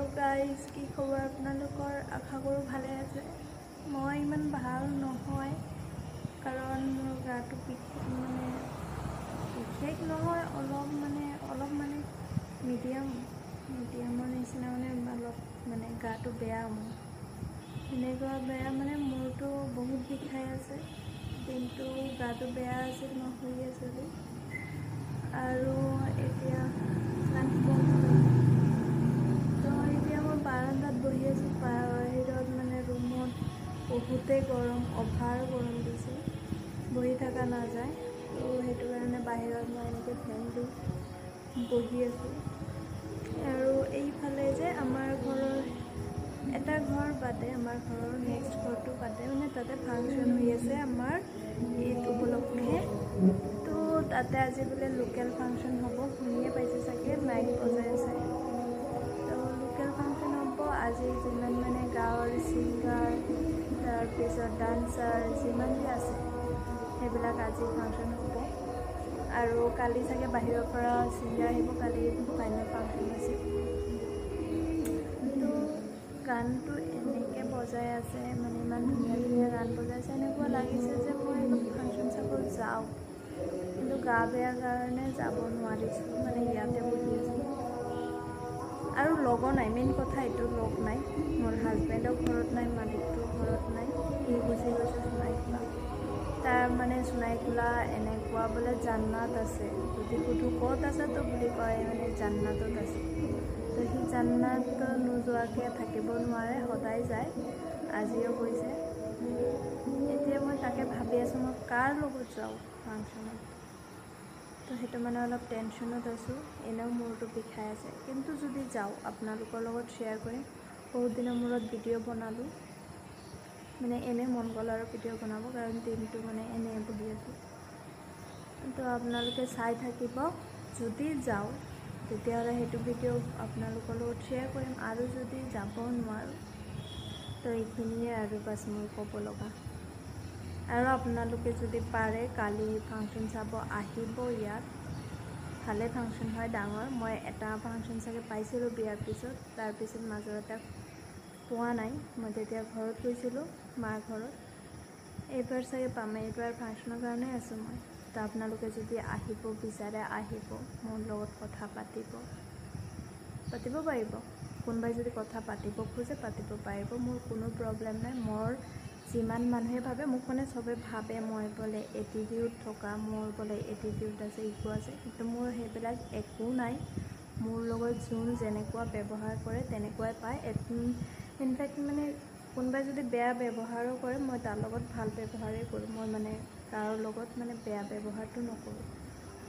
guys কি খবৰ আপোনালোকৰ আশা কৰোঁ ভালে আছে মই ইমান ভাল নহয় কাৰণ মোৰ গাটো বিশেষ নহয় অলপ মানে মিডিয়ামৰ নিচিনা অলপ গাটো বেয়া মোৰ এনেকুৱা বেয়া মোৰটো বহুত বিষাই আছে কিন্তু গাটো বেয়া আছিল মই শুই আছিলোঁ আৰু এতিয়া বাৰান্দাত বহি আছোঁ বাহিৰত ৰুমত বহুতেই গৰম অভাৰ গৰম দিছে বহি থকা নাযায় তো সেইটো কাৰণে বাহিৰত মই এনেকৈ ফেন দি বহি আছোঁ আৰু এইফালে যে আমাৰ ঘৰৰ এটা ঘৰ বাদে আমাৰ ঘৰৰ নেক্সট ঘৰটো বাদে তাতে ফাংচন হৈ আছে আমাৰ ঈদ উপলক্ষে তো তাতে আজি বোলে লোকেল ফাংচন হ'ব শুনিয়ে পাইছে চাগে মাইক বজাই আছে আজি যিমান গাঁৱৰ ছিংগাৰ তাৰপিছত ডান্সাৰ যিমান যে আছে সেইবিলাক আজি ফাংচন হ'ব আৰু কালি চাগে বাহিৰৰ পৰা ছিংগাৰ আহিব কালি ফাইনেল ফাংচন আছে তো গানটো এনেকৈ বজাই আছে ইমান ধুনীয়া ধুনীয়া গান বজাইছে এনেকুৱা লাগিছে যে মই অলপ ফাংচন চাব যাওঁ কিন্তু গা বেয়া কাৰণে যাব নোৱাৰিছোঁ ইয়াতে বহি আছোঁ আৰু লগো নাই মেইন কথা এইটো লগ নাই মোৰ হাজবেণ্ডৰ ঘৰত নাই মালিকটোৰ ঘৰত নাই সি গুচি গৈছে সোণাইখোলা তাৰ সোণাইখোলা এনেকুৱা বোলে জান্নাত আছে যদি সুধো ক'ত আছে তো বুলি কয় জান্নাতত আছে তো সি জান্নাত নোযোৱাকৈ থাকিব নোৱাৰে সদায় যায় আজিও গৈছে এতিয়া মই তাকে ভাবি আছোঁ মই কাৰ লগত যাওঁ ফাংচনত তো সেইটো অলপ টেনশ্যনত আছোঁ এনেও মূৰটো বিষাই আছে কিন্তু যদি যাওঁ আপোনালোকৰ লগত শ্বেয়াৰ কৰিম বহুত দিনৰ মূৰত ভিডিঅ' বনালোঁ এনেই মন গ'ল আৰু ভিডিঅ' বনাব কাৰণ দিনটো এনেই বহি আছোঁ তো আপোনালোকে চাই থাকিব যদি যাওঁ তেতিয়াহ'লে সেইটো ভিডিঅ' আপোনালোকৰ লগত শ্বেয়াৰ কৰিম আৰু যদি যাব নোৱাৰোঁ তো এইখিনিয়ে আৰু বাছ মোৰ ক'ব লগা আৰু আপোনালোকে যদি পাৰে কালি ফাংচন চাব আহিব ইয়াত ভালে ফাংচন হয় ডাঙৰ মই এটা ফাংচন চাগে পাইছিলোঁ বিয়াৰ পিছত তাৰপিছত মাজৰ এটা পোৱা নাই মই তেতিয়া ঘৰত গৈছিলোঁ মাৰ ঘৰত এইবাৰ চাগে পাম এইবাৰ ফাংচনৰ কাৰণে আছোঁ মই তো আপোনালোকে যদি আহিব বিচাৰে আহিব মোৰ লগত কথা পাতিব পাৰিব কোনোবাই যদি কথা পাতিব খোজে পাতিব পাৰিব মোৰ কোনো প্ৰব্লেম নাই মোৰ যিমান মানুহে ভাবে মোক চবে ভাবে মই বোলে এটিটিউড থকা মোৰ বোলে এটিটিউড আছে ইগো আছে কিন্তু মোৰ সেইবিলাক একো নাই মোৰ লগত যোন যেনেকুৱা ব্যৱহাৰ কৰে তেনেকুৱাই পায় ইনফেক্ট কোনোবাই যদি বেয়া ব্যৱহাৰো কৰে মই তাৰ লগত ভাল ব্যৱহাৰেই কৰোঁ মই কাৰো লগত বেয়া ব্যৱহাৰটো নকৰোঁ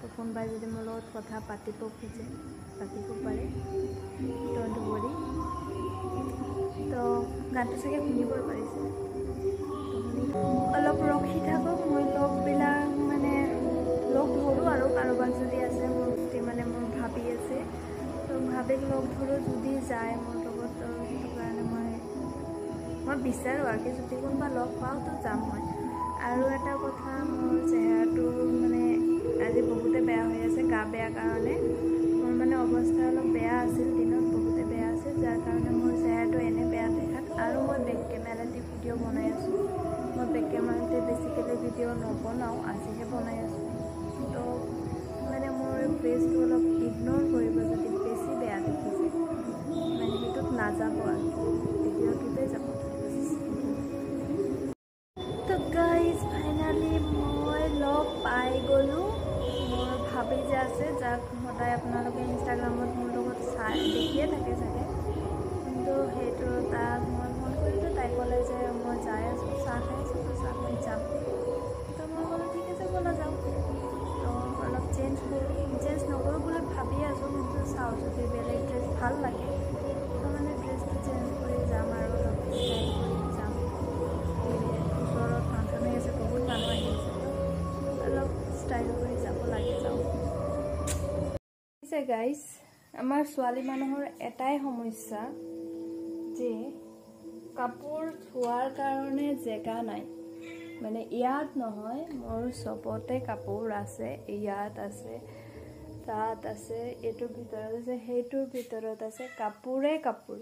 তো কোনোবাই যদি মোৰ লগত কথা পাতিব খোজে পাতিব পাৰে ডণ্ট ৱৰি তো গানটো চাগে শুনিবই পাৰিছে অলপ ৰখি থাকক মই লগবিলাক লগ ধৰোঁ আৰু কাৰোবাক যদি আছে মোৰ প্ৰতি মোৰ ভাবি আছে তো ভাবিক লগ ধৰোঁ যদি যায় মোৰ লগত তো সেইটো কাৰণে মই বিচাৰোঁ আৰু যদি কোনোবা লগ পাওঁ তো যাম মই আৰু এটা কথা মোৰ চেহেৰাটো আজি বহুতে বেয়া হৈ আছে গা বেয়া কাৰণে মোৰ অৱস্থা অলপ বেয়া আছিল দিনত বহুতে বেয়া আছিল যাৰ কাৰণে মোৰ চেহেৰাটো এনে বেয়া দেখাত আৰু মই বেক কেমেৰাতে ভিডিঅ' বনাই আছোঁ মই বেক কেমেৰাতে বেছিকেলি ভিডিঅ' নবনাওঁ আজিহে বনাই আছোঁ তো মোৰ ফেচটো অলপ ইগন'ৰ কৰিব যদি বেছি বেয়া দেখিছে সেইটোত নাযাব আৰু ভিডিঅ'টোতে যাব তো গাইজ ফাইনেলি মই লগ পাই গ'লোঁ মোৰ ভাবি যে আছে যাক সদায় আপোনালোকে ইনষ্টাগ্ৰামত মোৰ লগত দেখিয়ে থাকে চাগে কিন্তু সেইটো তাক মই ফোন কৰিলোঁ তাই ক'লে যে মই যাই আছোঁ চাহ খাই আছোঁ তো চাহ খাই যাম তো মই ক'লোঁ ঠিক আছে ব'লা যাওঁ তো অলপ চেঞ্জ নকৰোঁ বুলি ভাবি আছোঁ কিন্তু চাওঁ যদি বেলেগ ড্ৰেছ ভাল লাগে তো ড্ৰেছটো চেঞ্জ কৰি যাম আৰু অলপ ষ্টাইল কৰি যাম ওচৰত ফাংচন হৈ আছে বহুত মানুহ আহি আছে তো অলপ ষ্টাইল কৰি যাব লাগে যাওঁ গাইজ আমাৰ ছোৱালী মানুহৰ এটাই সমস্যা যে কাপোৰ ধোৱাৰ কাৰণে জেগা নাই ইয়াত নহয় মোৰ চবতে কাপোৰ আছে ইয়াত আছে তাত আছে এইটোৰ ভিতৰত আছে সেইটোৰ ভিতৰত আছে কাপোৰে কাপোৰ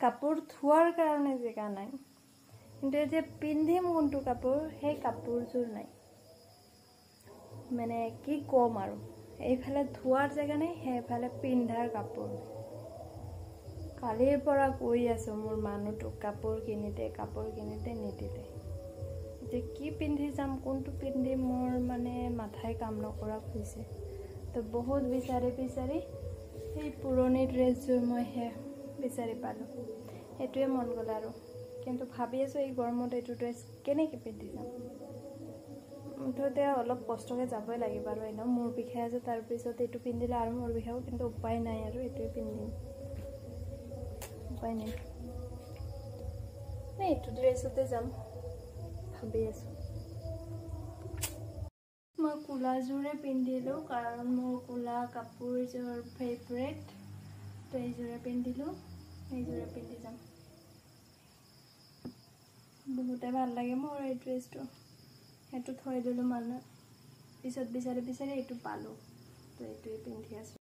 কাপোৰ থোৱাৰ কাৰণে জেগা নাই কিন্তু এই যে পিন্ধিম কোনটো কাপোৰ সেই কাপোৰযোৰ নাই মানে কি কম আৰু এইফালে ধোৱাৰ জেগা নাই সেইফালে পিন্ধাৰ কাপোৰ কালিৰ পৰা কৈ আছো মোৰ মানুহটোক কাপোৰ কিনিতে নিদিলে যে কি পিন্ধি যাম কোনটো পিন্ধি মোৰ মানে মাথাই কাম নকৰা হৈছে তো বহুত বিচাৰি সেই পুৰণি ড্ৰেছযোৰ মই বিচাৰি পালোঁ এইটোৱে মন গ'ল আৰু কিন্তু ভাবি আছোঁ এই গৰমত এইটো ড্ৰেছ কেনেকৈ পিন্ধি যাম মুঠতে অলপ কষ্টকৈ যাবই লাগিব আৰু এনেও মূৰ বিষাই আছে তাৰপিছত এইটো পিন্ধিলে আৰু মূৰ বিষাব কিন্তু উপায় নাই আৰু এইটোৱে পিন্ধিম উপায় নাই এইটো ড্ৰেছতে যাম ভাবি আছোঁ মই কোলাযোৰে পিন্ধিলোঁ কাৰণ মোৰ কোলা কাপোৰযোৰ ফেভৰেট তো এইযোৰে পিন্ধিলোঁ এইযোৰে পিন্ধি যাম বহুতে ভাল লাগে মোৰ এই ড্ৰেছটো সেইটো থৈ দিলোঁ মানুহ পিছত বিচাৰি এইটো পালোঁ তো এইটোৱে পিন্ধি আছোঁ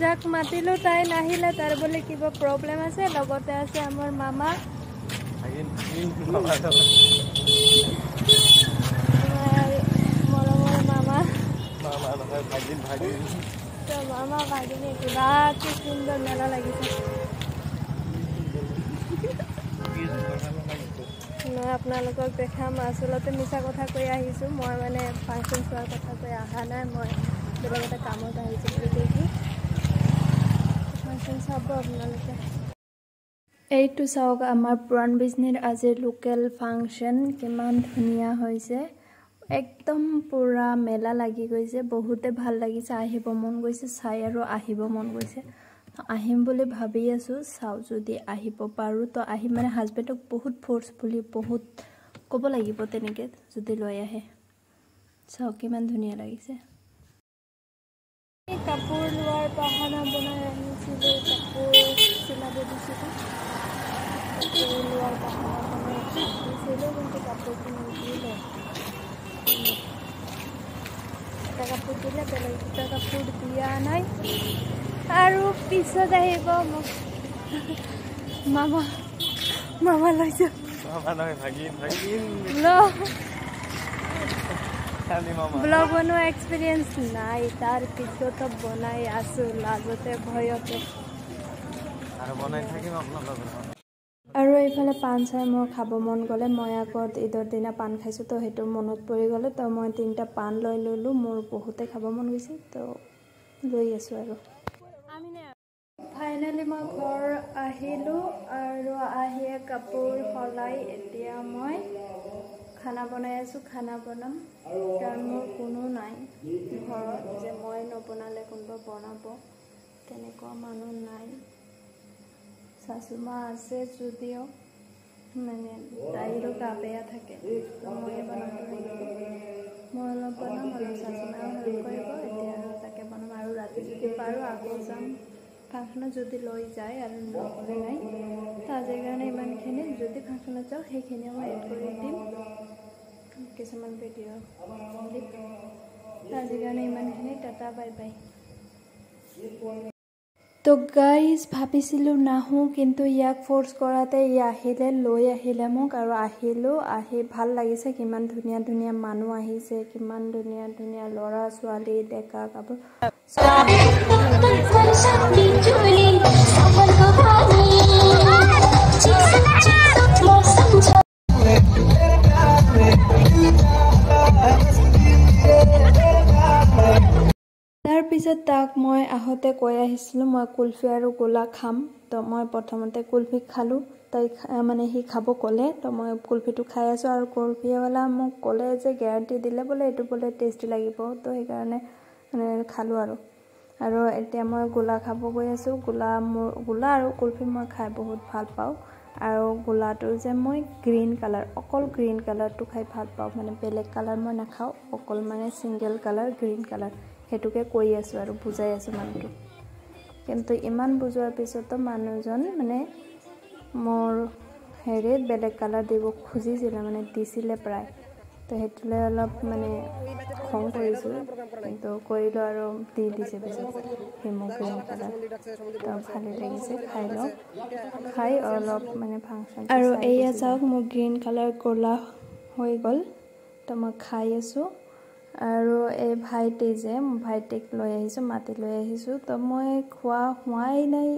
যাক মাতিলোঁ তাই নাহিলে তাৰ বোলে কিবা প্ৰব্লেম আছে লগতে আছে আমাৰ মামা মৰমৰ মামা তো মামা ভাগিনী কিবা কি সুন্দৰ মেলা লাগিছে মই আপোনালোকক দেখাম আচলতে মিছা কথা কৈ আহিছোঁ মই মানে ফাংচন চোৱাৰ কথা কৈ অহা নাই মই বেলেগ এটা কামত আহিছোঁ বুলি দেখি ফাংচন চাব আপোনালোকে এইটো চাওক আমাৰ পুৰাণ বিজনীৰ আজি লোকেল ফাংচন কিমান ধুনীয়া হৈছে একদম পুৰা মেলা লাগি গৈছে বহুতে ভাল লাগিছে আহিব মন গৈছে চাই আৰু আহিব মন গৈছে আহিম বুলি ভাবি আছোঁ চাও যদি আহিব পাৰোঁ তো আহিম মানে হাজবেণ্ডক বহুত ফোৰ্সফুলি বহুত ক'ব লাগিব তেনেকৈ যদি লৈ আহে চাওক কিমান ধুনীয়া লাগিছে কাপোৰ লোৱাৰ বাহানা বনাই আহিছিলোঁ কাপোৰ চিলাব দিছিলোঁ কাপোৰ লোৱাৰ বাহানা বনাই দিছিলোঁ কিন্তু কাপোৰটো নিদিলে এটা কাপোৰ দিলে বেলেগ দুটা কাপোৰ দিয়া নাই আৰু পিছত আহিব মোক মামা লৈ যাম ব্লগ বনোৱা এক্সপিৰিয়েঞ্চ নাই তাৰ পিছতো বনাই আছোঁ লাজতে ভয়তে আৰু এইফালে পাণ চাই মোৰ খাব মন গ'লে মই আগত ঈদৰ দিনা পাণ খাইছোঁ তো সেইটো মনত পৰি গ'লে তো মই 3টা পাণ লৈ ল'লোঁ মোৰ বহুতে খাব মন গৈছে তো লৈ আছোঁ আৰু ফাইনেলি মই ঘৰ আহিলোঁ আৰু আহিয়ে কাপোৰ সলাই এতিয়া মই খানা বনাই আছোঁ খানা বনাম কাৰণ মোৰ কোনো নাই ঘৰত যে মই নবনালে কোনোবা বনাব তেনেকুৱা মানুহ নাই শাশুমা আছে যদিও মানে তাইৰো গা বেয়া থাকে মই বনাব লাগিব মই অলপ বনাম আৰু শাশুমাও হেল্প কৰিব এতিয়া আৰু তাকে বনাম আৰু ৰাতি যদি পাৰোঁ আকৌ যাম ফাংচনত যদি লৈ যায় আৰু নগ'লে নাই তো আজিৰ কাৰণে ইমানখিনি যদি ফাংচনত যাওঁ সেইখিনিও মই এড কৰি দিম কিছুমান ভিডিঅ' ক্লিপ আজিৰ কাৰণে ইমানখিনি টাটা বাই বাই তো গাইজ ভাবিছিলোঁ নাহোঁ কিন্তু ইয়াক ফ'ৰ্চ কৰাতে ই আহিলে লৈ আহিলে মোক আৰু আহিলোঁ আহি ভাল লাগিছে কিমান ধুনীয়া ধুনীয়া মানুহ আহিছে কিমান ধুনীয়া ধুনীয়া ল'ৰা ছোৱালী ডেকা কাপোৰ তাৰপিছত তাক মই আহোঁতে কৈ আহিছিলোঁ মই কুলফি আৰু গোলা খাম তো মই প্ৰথমতে কুলফি খালোঁ তাই মানে সি খাব ক'লে তো মই কুলফিটো খাই আছোঁ আৰু কুলফিৱালা মোক ক'লে যে গেৰাণ্টি দিলে বোলে এইটো বোলে টেষ্টি লাগিব তো সেইকাৰণে মানে খালোঁ আৰু এতিয়া মই গোলা খাব গৈ আছোঁ গোলা আৰু কুলফি মই খাই বহুত ভাল পাওঁ আৰু গোলাটো যে মই গ্ৰীণ কালাৰ অকল গ্ৰীণ কালাৰটো খাই ভাল পাওঁ মানে বেলেগ কালাৰ মই নাখাওঁ অকল মানে ছিংগল কালাৰ গ্ৰীণ কালাৰ সেইটোকে কৈ আছোঁ আৰু বুজাই আছোঁ মানুহটো কিন্তু ইমান বুজোৱাৰ পিছতো মানুহজন মানে মোৰ হেৰিত বেলেগ কালাৰ দিব খুজিছিলে মানে দিছিলে প্ৰায় তো সেইটোলৈ অলপ মানে খং কৰিছোঁ কিন্তু কৰিলোঁ আৰু দি দিছে পিছত হিমো গ্ৰীণ কালাৰ তো ভালেই লাগিছে খাই লওঁ খাই অলপ মানে ফাংচন আৰু এয়া চাওক মোৰ গ্ৰীণ কালাৰ ক'লা হৈ গ'ল তো মই খাই আছোঁ আৰু এই ভাইটি যে ভাইটিক লৈ আহিছোঁ মাতি লৈ আহিছোঁ তো মই খোৱা হোৱাই নাই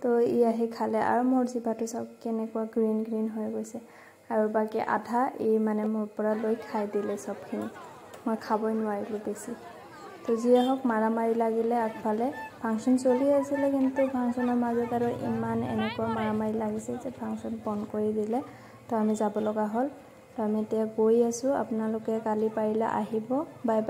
তো ই আহি খালে আৰু মোৰ জিভাটো চাওক কেনেকুৱা গ্ৰীণ গ্ৰীণ হৈ গৈছে আৰু বাকী আধা ই মানে মোৰ পৰা লৈ খাই দিলে চবখিনি মই খাবই নোৱাৰিলোঁ বেছি তো যিয়ে হওক মাৰামাৰি লাগিলে আগফালে ফাংচন চলি আছিলে কিন্তু ফাংচনৰ মাজত আৰু ইমান এনেকুৱা মাৰামাৰি লাগিছে যে ফাংচন বন্ধ কৰি দিলে তো আমি যাব লগা হ'ল তো আমি এতিয়া গৈ আছোঁ আপোনালোকে কালি পাৰিলে আহিব বাই বাই